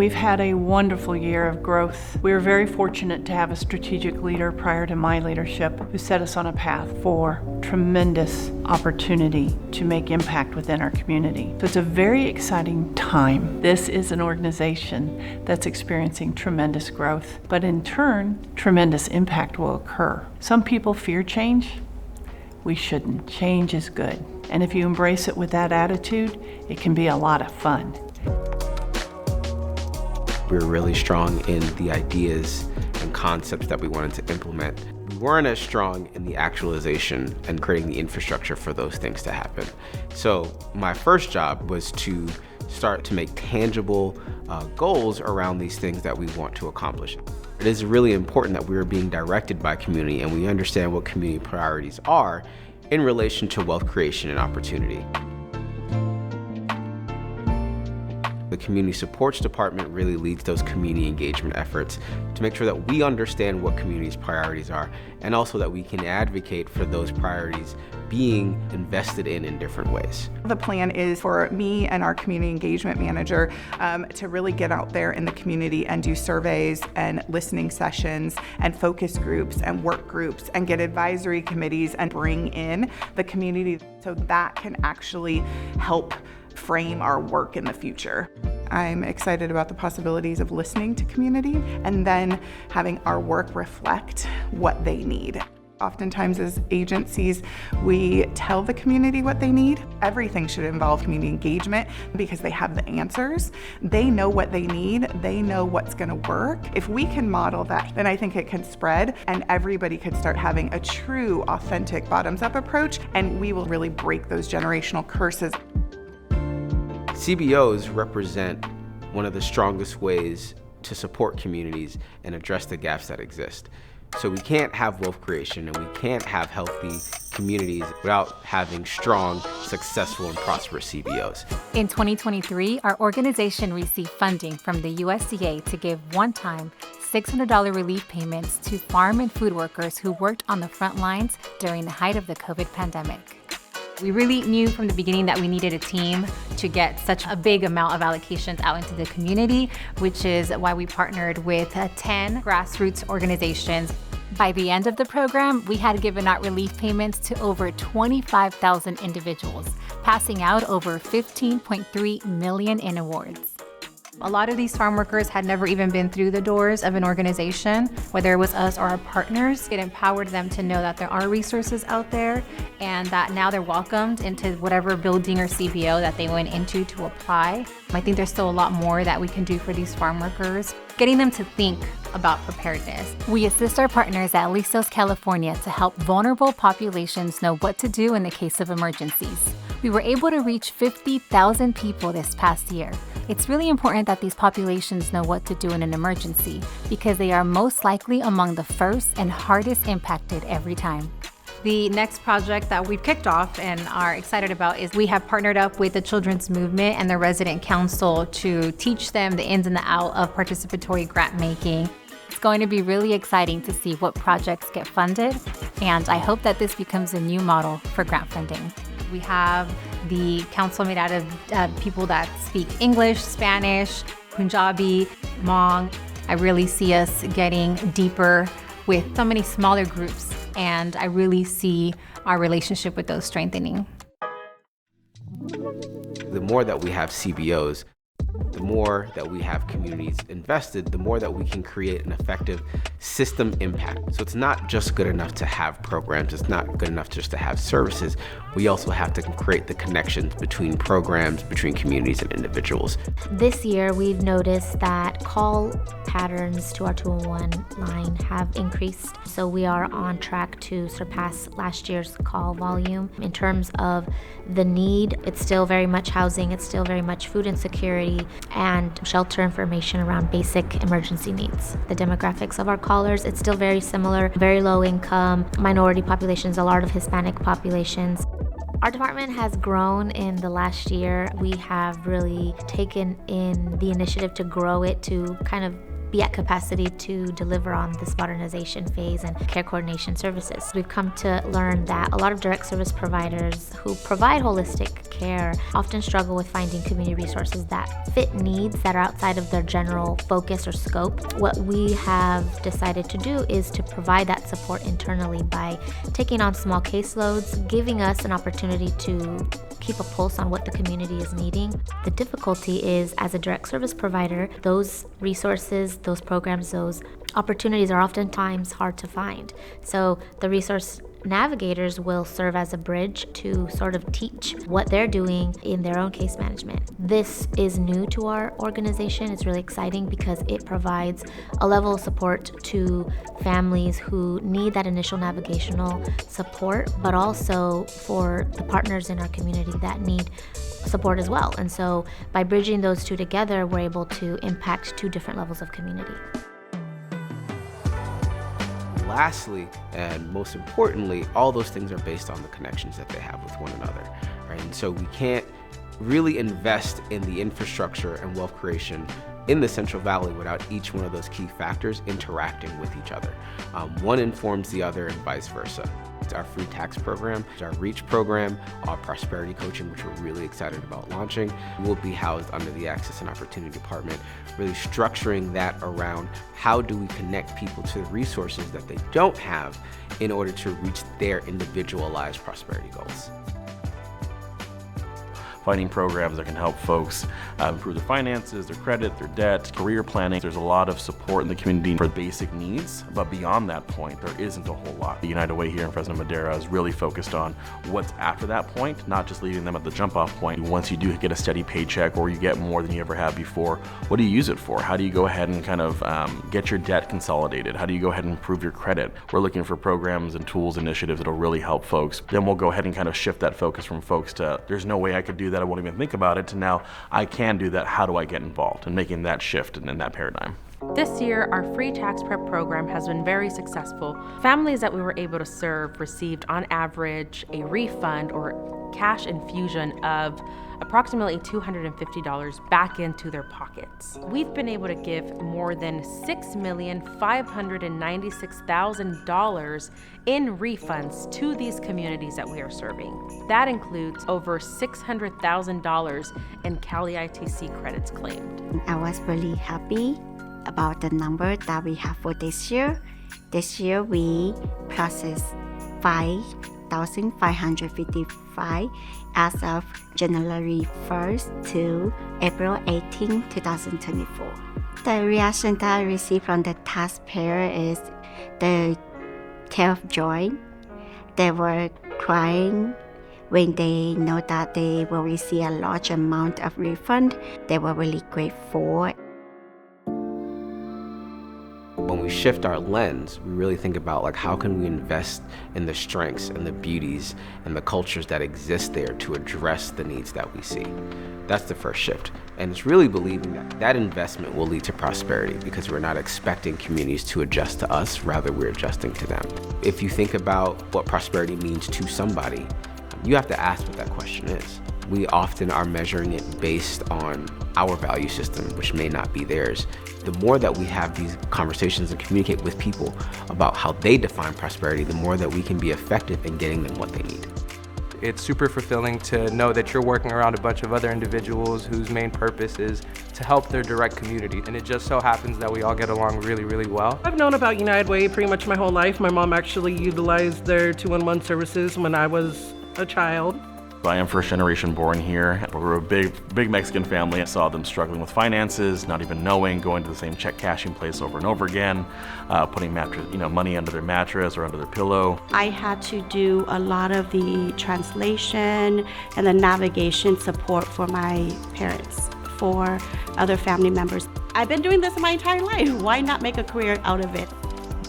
We've had a wonderful year of growth. We were very fortunate to have a strategic leader prior to my leadership who set us on a path for tremendous opportunity to make impact within our community. So it's a very exciting time. This is an organization that's experiencing tremendous growth, but in turn, tremendous impact will occur. Some people fear change. We shouldn't. Change is good. And if you embrace it with that attitude, it can be a lot of fun. We were really strong in the ideas and concepts that we wanted to implement. We weren't as strong in the actualization and creating the infrastructure for those things to happen. So my first job was to start to make tangible goals around these things that we want to accomplish. It is really important that we are being directed by community and we understand what community priorities are in relation to wealth creation and opportunity. The Community Supports Department really leads those community engagement efforts to make sure that we understand what community's priorities are and also that we can advocate for those priorities being invested in different ways. The plan is for me and our community engagement manager to really get out there in the community and do surveys and listening sessions and focus groups and work groups and get advisory committees and bring in the community so that can actually help frame our work in the future. I'm excited about the possibilities of listening to community and then having our work reflect what they need. Oftentimes as agencies, we tell the community what they need. Everything should involve community engagement because they have the answers. They know what they need. They know what's going to work. If we can model that, then I think it can spread and everybody could start having a true, authentic bottoms-up approach, and we will really break those generational curses. CBOs represent one of the strongest ways to support communities and address the gaps that exist. So we can't have wealth creation and we can't have healthy communities without having strong, successful, and prosperous CBOs. In 2023, our organization received funding from the USDA to give one-time $600 relief payments to farm and food workers who worked on the front lines during the height of the COVID pandemic. We really knew from the beginning that we needed a team to get such a big amount of allocations out into the community, which is why we partnered with 10 grassroots organizations. By the end of the program, we had given out relief payments to over 25,000 individuals, passing out over $15.3 million in awards. A lot of these farm workers had never even been through the doors of an organization, whether it was us or our partners. It empowered them to know that there are resources out there and that now they're welcomed into whatever building or CBO that they went into to apply. I think there's still a lot more that we can do for these farm workers, getting them to think about preparedness. We assist our partners at Listos California to help vulnerable populations know what to do in the case of emergencies. We were able to reach 50,000 people this past year. It's really important that these populations know what to do in an emergency because they are most likely among the first and hardest impacted every time. The next project that we've kicked off and are excited about is we have partnered up with the Children's Movement and the Resident Council to teach them the ins and the outs of participatory grant making. It's going to be really exciting to see what projects get funded, and I hope that this becomes a new model for grant funding. We have the council made out of people that speak English, Spanish, Punjabi, Hmong. I really see us getting deeper with so many smaller groups, and I really see our relationship with those strengthening. The more that we have CBOs, the more that we have communities invested, the more that we can create an effective system impact. So it's not just good enough to have programs, it's not good enough just to have services. We also have to create the connections between programs, between communities and individuals. This year, we've noticed that call patterns to our 201 line have increased. So we are on track to surpass last year's call volume. In terms of the need, it's still very much housing, it's still very much food insecurity, and shelter information around basic emergency needs. The demographics of our callers, it's still very similar, very low income, minority populations, a lot of Hispanic populations. Our department has grown in the last year. We have really taken in the initiative to grow it to kind of be at capacity to deliver on this modernization phase and care coordination services. We've come to learn that a lot of direct service providers who provide holistic care often struggle with finding community resources that fit needs that are outside of their general focus or scope. What we have decided to do is to provide that support internally by taking on small caseloads, giving us an opportunity to keep a pulse on what the community is needing. The difficulty is, as a direct service provider, those resources, those programs, those opportunities are oftentimes hard to find. So the resource navigators will serve as a bridge to sort of teach what they're doing in their own case management. This is new to our organization. It's really exciting because it provides a level of support to families who need that initial navigational support, but also for the partners in our community that need support as well. And so by bridging those two together, we're able to impact two different levels of community. Lastly, and most importantly, all those things are based on the connections that they have with one another, right? And so we can't really invest in the infrastructure and wealth creation in the Central Valley without each one of those key factors interacting with each other. One informs the other and vice versa. It's our free tax program, it's our REACH program, our prosperity coaching, which we're really excited about launching, will be housed under the Access and Opportunity Department, really structuring that around how do we connect people to the resources that they don't have in order to reach their individualized prosperity goals. Finding programs that can help folks improve their finances, their credit, their debt, career planning. There's a lot of support in the community for basic needs, but beyond that point, there isn't a whole lot. The United Way here in Fresno Madera is really focused on what's after that point, not just leaving them at the jump-off point. Once you do get a steady paycheck or you get more than you ever have before, what do you use it for? How do you go ahead and kind of get your debt consolidated? How do you go ahead and improve your credit? We're looking for programs and tools, initiatives that'll really help folks. Then we'll go ahead and kind of shift that focus from folks to, there's no way I could do that, I won't even think about it, to now I can do that, how do I get involved, and making that shift in that paradigm. This year, our free tax prep program has been very successful. Families that we were able to serve received on average a refund or cash infusion of approximately $250 back into their pockets. We've been able to give more than $6,596,000 in refunds to these communities that we are serving. That includes over $600,000 in Cali ITC credits claimed. I was really happy about the number that we have for this year. This year we processed 5,555 as of January 1st to April 18, 2024. The reaction that I received from the taxpayer is the tear of joy. They were crying when they know that they will receive a large amount of refund. They were really grateful. When we shift our lens, we really think about like how can we invest in the strengths and the beauties and the cultures that exist there to address the needs that we see. That's the first shift. And it's really believing that that investment will lead to prosperity because we're not expecting communities to adjust to us, rather we're adjusting to them. If you think about what prosperity means to somebody, you have to ask what that question is. We often are measuring it based on our value system, which may not be theirs. The more that we have these conversations and communicate with people about how they define prosperity, the more that we can be effective in getting them what they need. It's super fulfilling to know that you're working around a bunch of other individuals whose main purpose is to help their direct community. And it just so happens that we all get along really, really well. I've known about United Way pretty much my whole life. My mom actually utilized their 211 services when I was a child. I am first generation born here. We're a big Mexican family. I saw them struggling with finances, not even knowing, going to the same check cashing place over and over again, putting money under their mattress or under their pillow. I had to do a lot of the translation and the navigation support for my parents, for other family members. I've been doing this my entire life. Why not make a career out of it?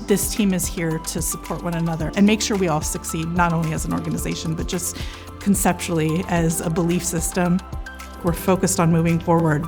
This team is here to support one another and make sure we all succeed, not only as an organization, but just conceptually as a belief system. We're focused on moving forward.